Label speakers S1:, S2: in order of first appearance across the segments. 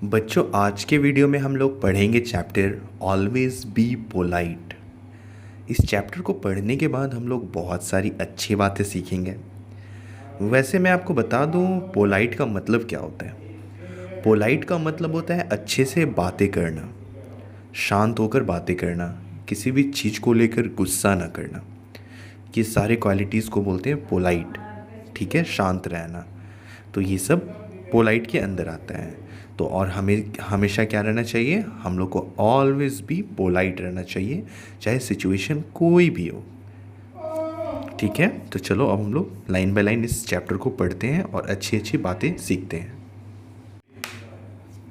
S1: बच्चों, आज के वीडियो में हम लोग पढ़ेंगे चैप्टर ऑलवेज बी पोलाइट। इस चैप्टर को पढ़ने के बाद हम लोग बहुत सारी अच्छी बातें सीखेंगे। वैसे मैं आपको बता दूं, पोलाइट का मतलब क्या होता है। पोलाइट का मतलब होता है अच्छे से बातें करना, शांत होकर बातें करना, किसी भी चीज़ को लेकर गुस्सा ना करना। ये सारे क्वालिटीज़ को बोलते हैं पोलाइट। ठीक है, शांत रहना। तो ये सब पोलाइट के अंदर आता है। तो और हमें हमेशा क्या रहना चाहिए, हम लोग को ऑलवेज भी पोलाइट रहना चाहिए, चाहे सिचुएशन कोई भी हो। ठीक है, तो चलो अब हम लोग लाइन बाय लाइन इस चैप्टर को पढ़ते हैं और अच्छी अच्छी बातें सीखते हैं।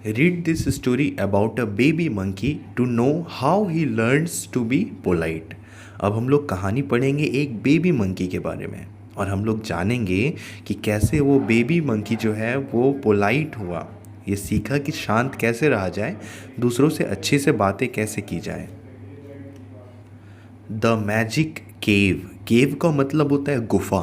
S1: Read this story about a baby monkey to know how he learns to be polite. अब हम लोग कहानी पढ़ेंगे एक बेबी मंकी के बारे में, और हम लोग जानेंगे कि कैसे वो बेबी मंकी जो है वो पोलाइट हुआ। ये सीखा कि शांत कैसे रहा जाए, दूसरों से अच्छे से बातें कैसे की जाए। द मैजिक केव। केव का मतलब होता है गुफा,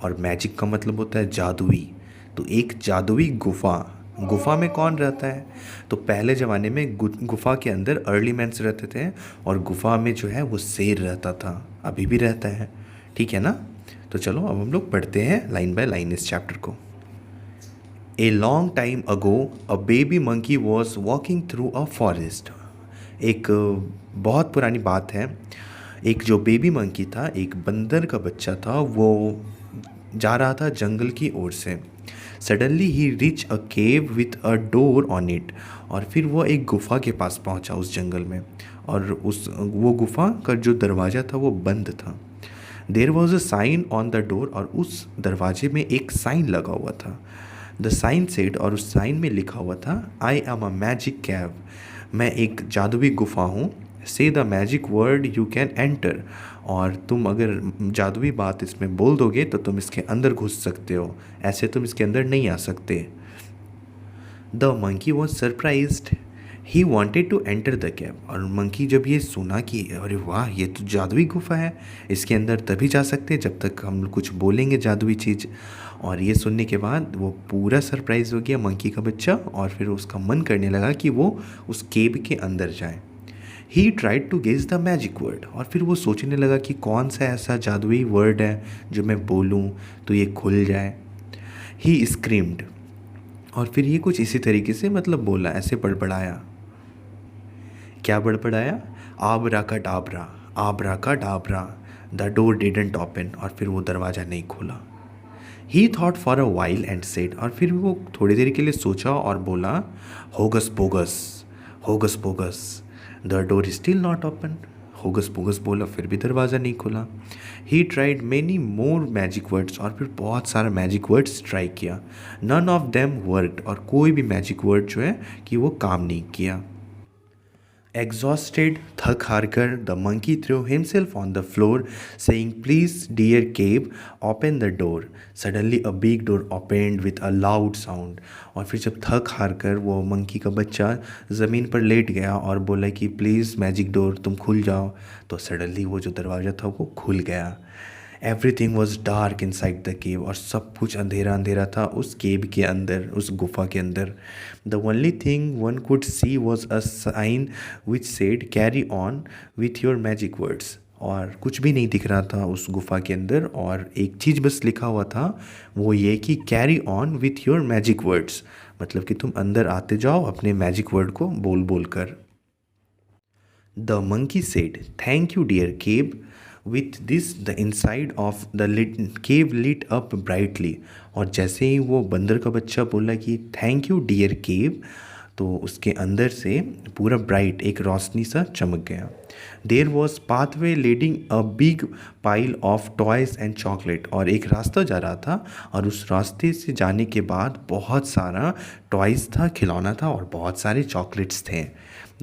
S1: और मैजिक का मतलब होता है जादुई। तो एक जादुई गुफा। गुफा में कौन रहता है? तो पहले ज़माने में गुफा के अंदर अर्ली मैन्स रहते थे, और गुफा में जो है वो शेर रहता था, अभी भी रहता है। ठीक है ना। तो चलो अब हम लोग पढ़ते हैं लाइन बाय लाइन इस चैप्टर को। A long time ago a baby monkey was walking through a forest. एक बहुत पुरानी बात है। एक जो बेबी मंकी था, एक बंदर का बच्चा था, वो जा रहा था जंगल की ओर से। Suddenly he rich a cave with a door on it. और फिर वो एक गुफा के पास पहुंचा उस जंगल में, और वो गुफा का जो दरवाज़ा था वो बंद था। There was a sign on the door, और उस दरवाजे में एक साइन लगा हुआ था। द साइन सेड, और उस साइन में लिखा हुआ था, आई एम अ मैजिक कैव। मैं एक जादुई गुफा हूँ। से the magic word you can enter. और तुम अगर जादुई बात इसमें बोल दोगे तो तुम इसके अंदर घुस सकते हो, ऐसे तुम इसके अंदर नहीं आ सकते। The monkey was surprised. He wanted to enter the cave. और मंकी जब ये सुना कि अरे वाह, ये तो जादुई गुफा है, इसके अंदर तभी जा सकते हैं जब तक हम कुछ बोलेंगे जादुई चीज़। और ये सुनने के बाद वो पूरा सरप्राइज हो गया मंकी का बच्चा, और फिर उसका मन करने लगा कि वो उस केव के अंदर जाए। He tried to guess the magic word. और फिर वो सोचने लगा कि कौन सा ऐसा जादुई वर्ड है जो मैं बोलूँ तो ये खुल जाए। ही स्क्रीम्ड। और फिर ये कुछ इसी तरीके से मतलब बोला, ऐसे बड़बड़ाया। क्या बड़बड़ाया? आबरा का डाबरा, आबरा का Dabra. The door didn't open. और फिर वो दरवाज़ा नहीं खोला। ही thought for a while and said. और फिर वो थोड़ी देर के लिए सोचा और बोला, hocus pocus, hocus pocus. The door still not open. Hocus pocus बोला, फिर भी दरवाज़ा नहीं खुला। He tried many more magic words. और फिर बहुत सारा मैजिक वर्ड्स ट्राई किया। None of them worked. और कोई भी मैजिक वर्ड जो है कि वो काम नहीं किया। Exhausted, थक हार कर, the monkey threw himself on the floor, saying, "Please, dear cave, open the door." Suddenly, a big door opened with a loud sound. और फिर जब थक हार कर वो मंकी का बच्चा ज़मीन पर लेट गया और बोला कि प्लीज़ मैजिक डोर तुम खुल जाओ, तो सडनली वो जो दरवाज़ा था वो खुल गया। Everything was dark in side the cave. और सब कुछ अंधेरा अंधेरा था उस केव के अंदर, उस गुफा के अंदर। The only thing one could see was a sign which said, carry on with your magic words. और कुछ भी नहीं दिख रहा था उस गुफा के अंदर, और एक चीज़ बस लिखा हुआ था, वो ये कि carry on with your magic words, मतलब कि तुम अंदर आते जाओ अपने मैजिक वर्ड को बोल बोल कर। The monkey said, thank you dear cave. With this the inside of the cave lit up brightly. और जैसे ही वो बंदर का बच्चा बोला कि थैंक यू डियर केव, तो उसके अंदर से पूरा ब्राइट एक रोशनी सा चमक गया। There was pathway leading a big pile of toys and chocolate. और एक रास्ता जा रहा था, और उस रास्ते से जाने के बाद बहुत सारा टॉयज़ था, खिलौना था, और बहुत सारे चॉकलेट्स थे।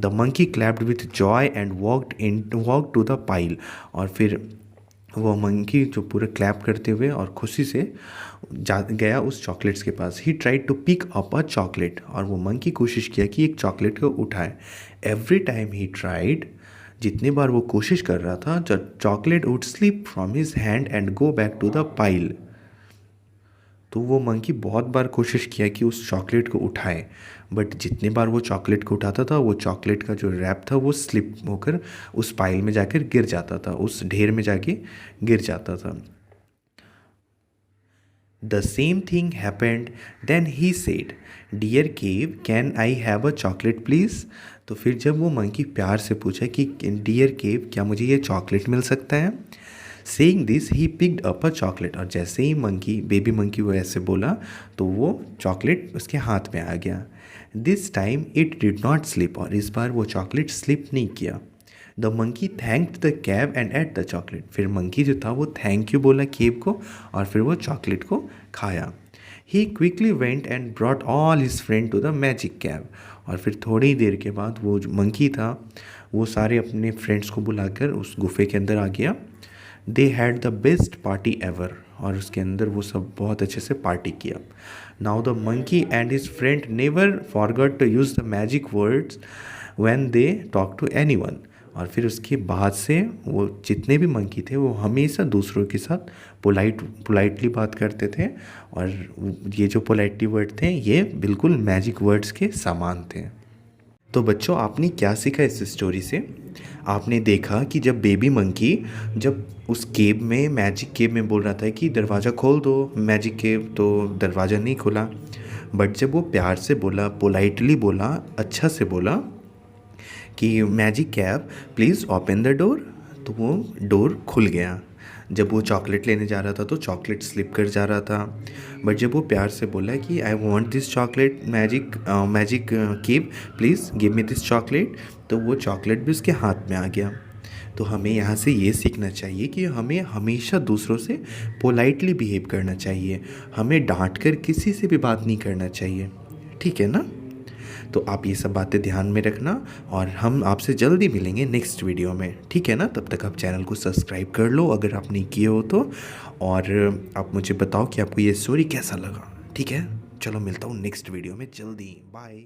S1: The monkey clapped with joy and walk to the pile. और फिर वो मंकी जो पूरा क्लैप करते हुए और खुशी से जा गया उस चॉकलेट्स के पास। He tried to pick up a chocolate. और वो मंकी कोशिश किया कि एक चॉकलेट को उठाए। एवरी टाइम ही ट्राइड, जितने बार वो कोशिश कर रहा था, the chocolate would slip from his hand and go back to the pile. तो वो मंकी बहुत बार कोशिश किया कि उस चॉकलेट को उठाए, बट जितने बार वो चॉकलेट को उठाता था वो चॉकलेट का जो रैप था वो स्लिप होकर उस पाइल में जाकर गिर जाता था, उस ढेर में जाके गिर जाता था। The same thing happened. Then he said, "Dear cave, can I have a chocolate please?" तो फिर जब वो मंकी प्यार से पूछा कि डियर केव, क्या मुझे ये चॉकलेट मिल सकता है? Saying this, he picked up a chocolate. और जैसे ही मंकी, बेबी मंकी वो ऐसे बोला तो वो चॉकलेट उसके हाथ में आ गया। This time it did not slip. और इस बार वो चॉकलेट स्लिप नहीं किया। The monkey thanked the cave and ate the chocolate. फिर मंकी जो था वो थैंक यू बोला केव को और फिर वो चॉकलेट को खाया। He quickly went and brought all his friend to the magic cave. और फिर थोड़ी देर के बाद वो जो मंकी था वो सारे अपने फ्रेंड्स को बुलाकर उस गुफे के अंदर आ गया। They had the best party ever. और उसके अंदर वो सब बहुत अच्छे से पार्टी किया। Now the monkey and his friend never forgot to use the magic words when they talk to anyone. और फिर उसके बाद से वो जितने भी मंकी थे वो हमेशा दूसरों के साथ पोलाइटली बात करते थे। और ये जो पोलाइटली वर्ड थे ये बिल्कुल मैजिक वर्ड्स के समान थे। तो बच्चों, आपने क्या सीखा इस स्टोरी से? आपने देखा कि जब बेबी मंकी जब उस केव में, मैजिक केव में बोल रहा था कि दरवाज़ा खोल दो मैजिक केव, तो दरवाज़ा नहीं खुला। बट जब वो प्यार से बोला, पोलाइटली बोला, अच्छा से बोला कि magic cave please open the door, तो वो डोर खुल गया। जब वो चॉकलेट लेने जा रहा था तो चॉकलेट स्लिप कर जा रहा था। बट जब वो प्यार से बोला कि I want this chocolate magic cave please give me this chocolate, तो वो चॉकलेट भी उसके हाथ में आ गया। तो हमें यहाँ से ये सीखना चाहिए कि हमें हमेशा दूसरों से पोलाइटली बिहेव करना चाहिए। हमें डांट कर किसी से भी बात नहीं करना चाहिए, ठीक है ना? तो आप ये सब बातें ध्यान में रखना और हम आपसे जल्दी मिलेंगे नेक्स्ट वीडियो में, ठीक है ना? तब तक आप चैनल को सब्सक्राइब कर लो अगर आप नहीं किए हो तो, और आप मुझे बताओ कि आपको ये स्टोरी कैसा लगा, ठीक है? चलो मिलता हूँ नेक्स्ट वीडियो में जल्दी, बाय।